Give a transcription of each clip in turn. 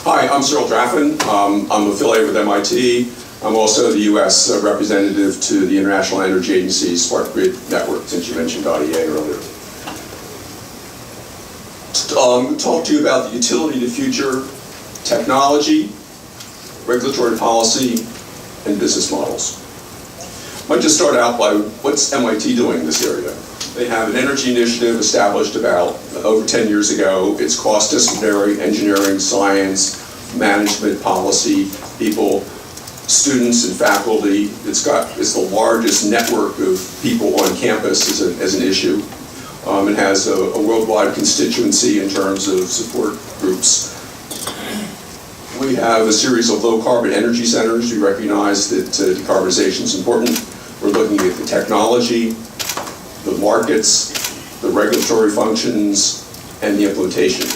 Hi, I'm Cyril Draffin. I'm affiliated with MIT. I'm also the U.S. representative to the International Energy Agency's Smart Grid Network, since you mentioned IEA earlier. Talk to you about the utility of the future, technology, regulatory policy, and business models. I'd like to start out by what's MIT doing in this area. They have an energy initiative established about over 10 years ago. It's cross-disciplinary, engineering, science, management, policy, people, students and faculty. It's the largest network of people on campus as an issue. It has a worldwide constituency in terms of support groups. We have a series of low-carbon energy centers. We recognize that decarbonization is important. We're looking at the technology, the markets, the regulatory functions, and the implementation.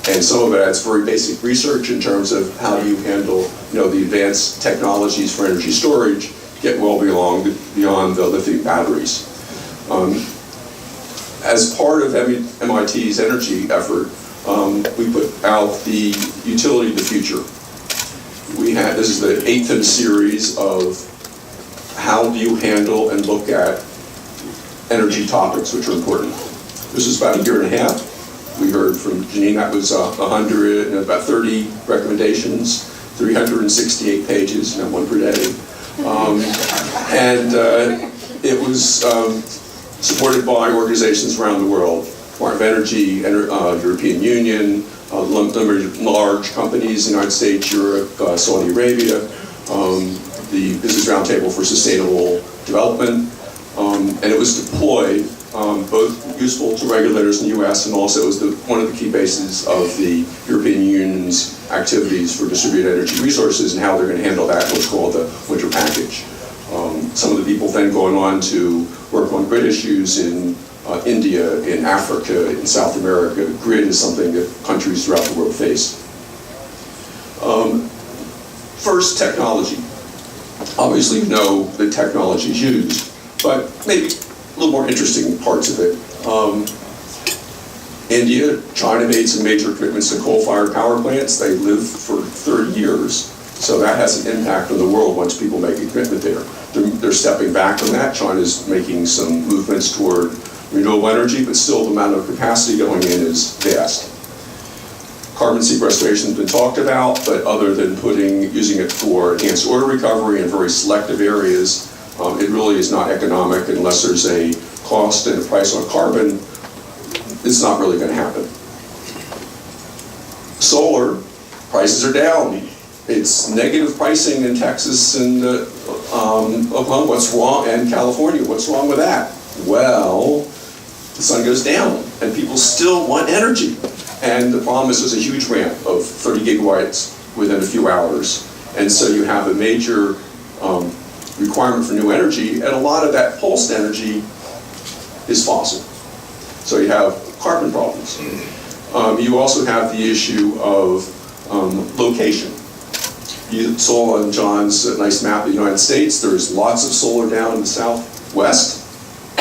And some of that's very basic research in terms of how do you handle, the advanced technologies for energy storage, get well beyond the lithium batteries. As part of MIT's energy effort, we put out the utility of the future. This is the 8th in a series of how do you handle and look at energy topics which are important. This is about a year and a half. We heard from Janine, that was 100 and about 30 recommendations, 368 pages, one per day. It was supported by organizations around the world, Department of Energy, European Union, large companies, United States, Europe, Saudi Arabia, the Business Roundtable for Sustainable Development, and it was deployed, both useful to regulators in the U.S. and also was one of the key bases of the European Union's activities for distributed energy resources and how they're going to handle that, what's called the winter package. Some of the people then going on to work on grid issues in India, in Africa, in South America. Grid is something that countries throughout the world face. First, technology. Obviously, you know the technology is used, but maybe a little more interesting parts of it. India, China made some major commitments to coal-fired power plants. They lived for 30 years, so that has an impact on the world once people make a commitment there. They're stepping back from that. China's making some movements toward renewable energy, but still the amount of capacity going in is vast. Carbon sequestration has been talked about, but other than using it for enhanced oil recovery in very selective areas, it really is not economic unless there's a cost and a price on carbon. It's not really going to happen. Solar, prices are down. It's negative pricing in Texas and Oklahoma. What's wrong? And California. What's wrong with that? Well, the sun goes down, and people still want energy. And the problem is there's a huge ramp of 30 gigawatts within a few hours. And so you have a major requirement for new energy, and a lot of that pulsed energy is fossil. So you have carbon problems. You also have the issue of location. You saw on John's nice map of the United States, there's lots of solar down in the southwest.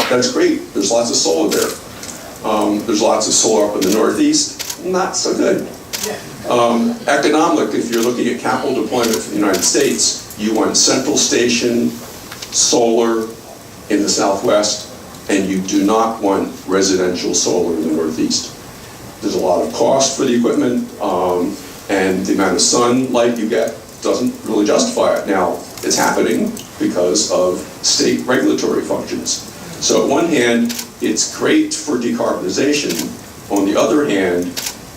That's great, there's lots of solar there. There's lots of solar up in the northeast, not so good. Economic, if you're looking at capital deployment for the United States, you want central station solar in the southwest, and you do not want residential solar in the northeast. There's a lot of cost for the equipment, and the amount of sunlight you get doesn't really justify it. Now, it's happening because of state regulatory functions. So on one hand, it's great for decarbonization. On the other hand,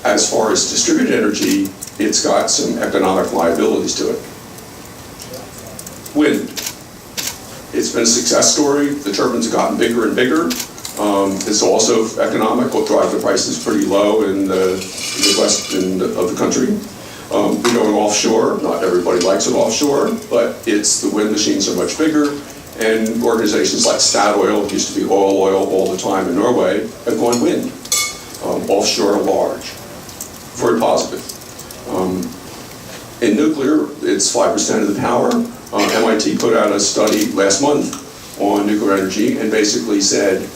as far as distributed energy, it's got some economic liabilities to it. Wind. It's been a success story. The turbines have gotten bigger and bigger. It's also economic. Will drive the prices pretty low in the west of the country. We're going offshore. Not everybody likes it offshore, but the wind machines are much bigger. And organizations like Statoil, used to be oil all the time in Norway, have gone wind. Offshore large. Very positive. In nuclear, it's 5% of the power. MIT put out a study last month on nuclear energy and basically said,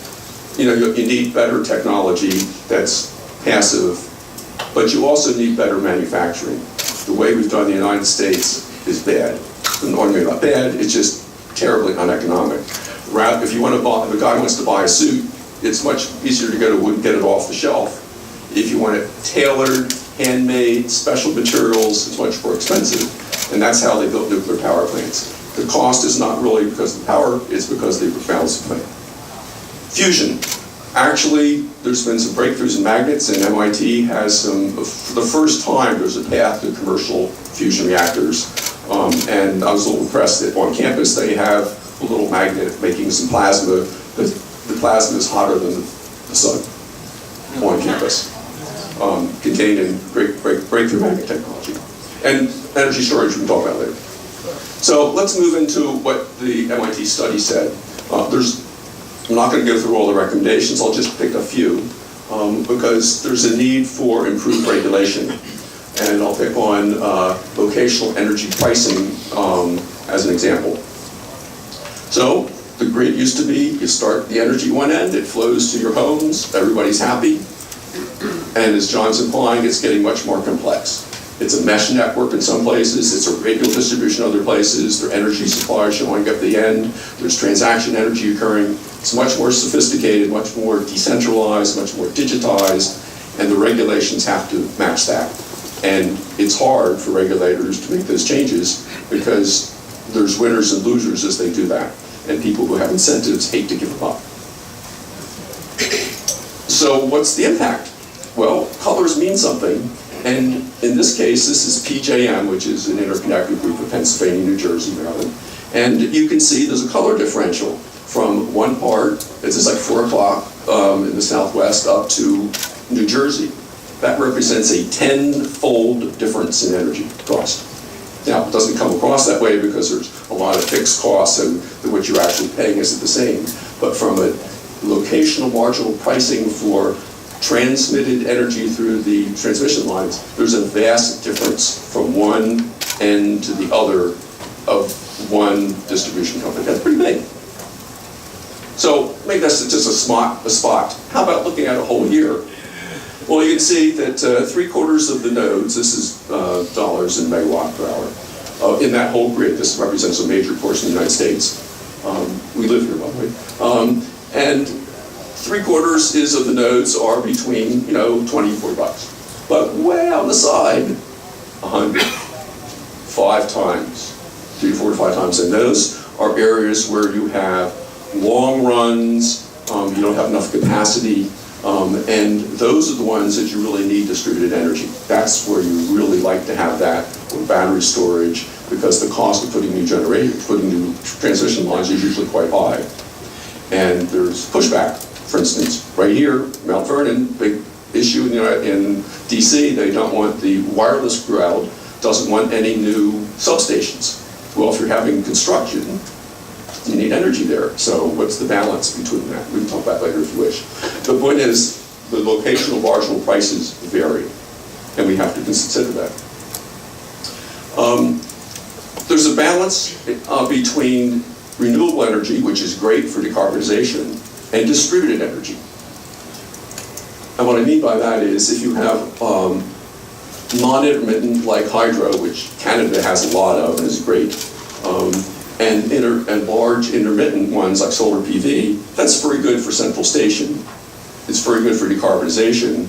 you need better technology that's passive, but you also need better manufacturing. the way we've done the United States is bad. Maybe not bad, it's just terribly uneconomic. If you want to buy, if a guy wants to buy a suit, it's much easier to go to wood and get it off the shelf. If you want it tailored, handmade, special materials, it's much more expensive. And that's how they built nuclear power plants. The cost is not really because of the power, it's because they balance the plant. Fusion. Actually, there's been some breakthroughs in magnets, and MIT has some, for the first time, there's a path to commercial fusion reactors. And I was a little impressed that on campus they have a little magnet making some plasma. The plasma is hotter than the sun on campus, contained in breakthrough magnet technology. And energy storage we can talk about later. So let's move into what the MIT study said. I'm not going to go through all the recommendations, I'll just pick a few, because there's a need for improved regulation. And I'll pick on locational energy pricing as an example. So the grid used to be, you start the energy one end, it flows to your homes, everybody's happy. And as John's implying, it's getting much more complex. It's a mesh network in some places, it's a radial distribution in other places, there are energy supplies showing up at the end, there's transaction energy occurring. It's much more sophisticated, much more decentralized, much more digitized, and the regulations have to match that. And it's hard for regulators to make those changes because there's winners and losers as they do that. And people who have incentives hate to give them up. So what's the impact? Well, colors mean something. And in this case, this is PJM, which is an interconnected group of Pennsylvania, New Jersey, Maryland. And you can see there's a color differential from one part, it's just like 4 o'clock in the southwest, up to New Jersey. That represents a 10-fold difference in energy cost. Now, it doesn't come across that way because there's a lot of fixed costs and what you're actually paying isn't the same. But from a locational marginal pricing for transmitted energy through the transmission lines, there's a vast difference from one end to the other of one distribution company. That's pretty big. So maybe that's just a spot. How about looking at a whole year? Well, you can see that 3/4 of the nodes, this is dollars in megawatt per hour, in that whole grid, this represents a major portion of the United States. We live here, by the way. And 3/4 is of the nodes are between, $20 and $40. But way out on the side, 100, 5 times, 3 to 4 to 5 times. And those are areas where you have long runs, you don't have enough capacity, and those are the ones that you really need distributed energy. That's where you really like to have that, or battery storage, because the cost of putting new transmission lines is usually quite high. And there's pushback. For instance, right here, Mount Vernon, big issue in DC, they don't want the wireless crowd, doesn't want any new substations. Well, if you're having construction, you need energy there. So what's the balance between that? We can talk about that later if you wish. The point is, the locational marginal prices vary, and we have to consider that. There's a balance between renewable energy, which is great for decarbonization, and distributed energy. And what I mean by that is if you have non-intermittent like hydro, which Canada has a lot of and is great, and large intermittent ones like solar PV, that's very good for central station. It's very good for decarbonization.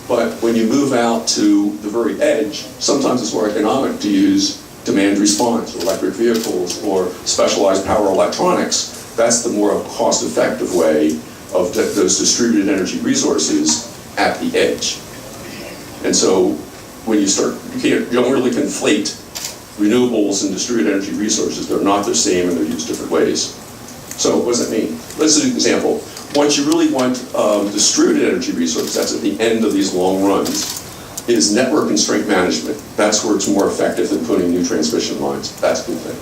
But when you move out to the very edge, sometimes it's more economic to use demand response, or electric vehicles, or specialized power electronics. That's the more cost-effective way of those distributed energy resources at the edge. And so when you don't really conflate renewables and distributed energy resources. They're not the same and they're used different ways. So what does that mean? Let's do an example. Once you really want distributed energy resources, that's at the end of these long runs, is network constraint management. That's where it's more effective than putting new transmission lines. That's a good thing.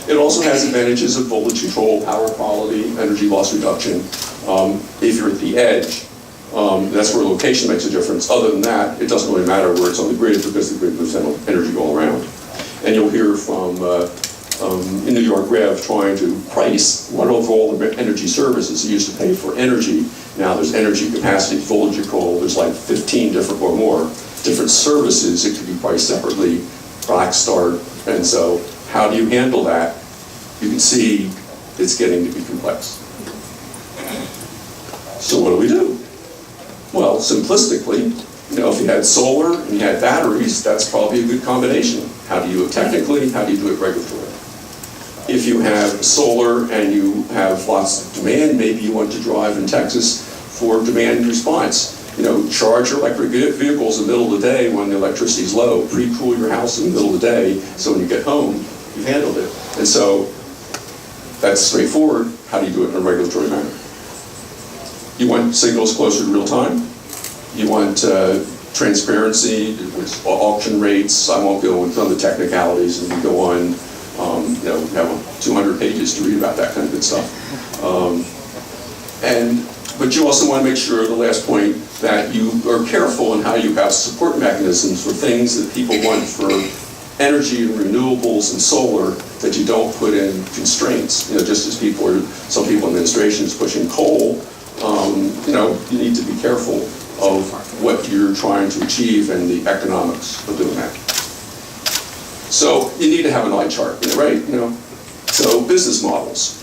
It also has advantages of voltage control, power quality, energy loss reduction. If you're at the edge, that's where location makes a difference. Other than that, it doesn't really matter where it's on the grid because the grid moves energy all around. And you'll hear from in New York Rev trying to price what of all the energy services you used to pay for energy. Now there's energy capacity, voltage control, there's like 15 different or more different services. It could be priced separately black start. And so how do you handle that? You can see it's getting to be complex. So what do? Well, simplistically, if you had solar and you had batteries, that's probably a good combination. How do you do it technically? How do you do it regulatory? If you have solar and you have lots of demand, maybe you want to drive in Texas for demand response. Charge your electric vehicles in the middle of the day when the electricity is low. Pre-cool your house in the middle of the day, so when you get home, you've handled it. And so that's straightforward. How do you do it in a regulatory manner? You want signals closer to real time. You want transparency, with auction rates. I won't go into the technicalities, and you go on, have 200 pages to read about that kind of good stuff. But you also want to make sure, the last point, that you are careful in how you have support mechanisms for things that people want for energy and renewables and solar, that you don't put in constraints. Just as some people in administration is pushing coal, you need to be careful of what you're trying to achieve and the economics of doing that. So you need to have an eye chart, right? So business models.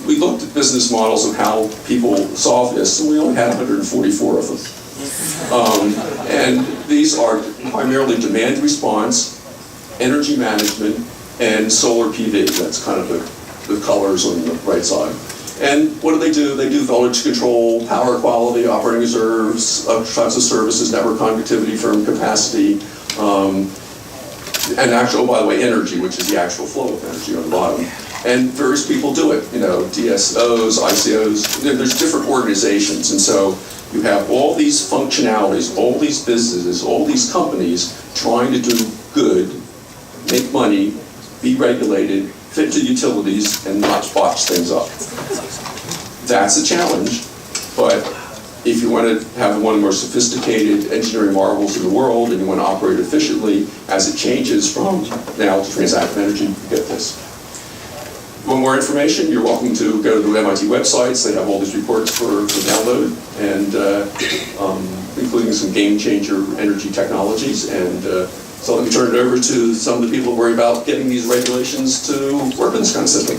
We looked at business models of how people solve this, and we only had 144 of them. And these are primarily demand response, energy management, and solar PV. That's kind of the colors on the right side. And what do? They do voltage control, power quality, operating reserves, types of services, network connectivity, firm capacity, and by the way, energy, which is the actual flow of energy on the bottom. And various people do it, DSOs, ICOs, there's different organizations. And so you have all these functionalities, all these businesses, all these companies trying to do good, make money, be regulated, fit to utilities, and not botch things up. That's a challenge, but if you want to have one of the more sophisticated engineering marvels in the world and you want to operate efficiently as it changes from now to transactive energy, you get this. Want more information? You're welcome to go to the MIT websites. They have all these reports for download, and including some game changer energy technologies. And so let me turn it over to some of the people who worry about getting these regulations to work in this kind of system.